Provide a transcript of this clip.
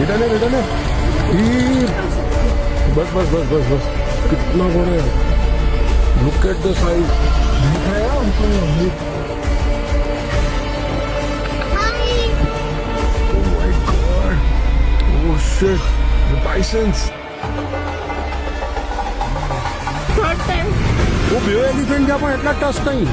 return है ये बस बस बस बस बस कितना बड़ा है लुक एट द साइज दिखाया हमको oh my God oh shit the बाइसन्स वो બે એલિફન્ટ ગયા પણ એટલા ટચ નહીં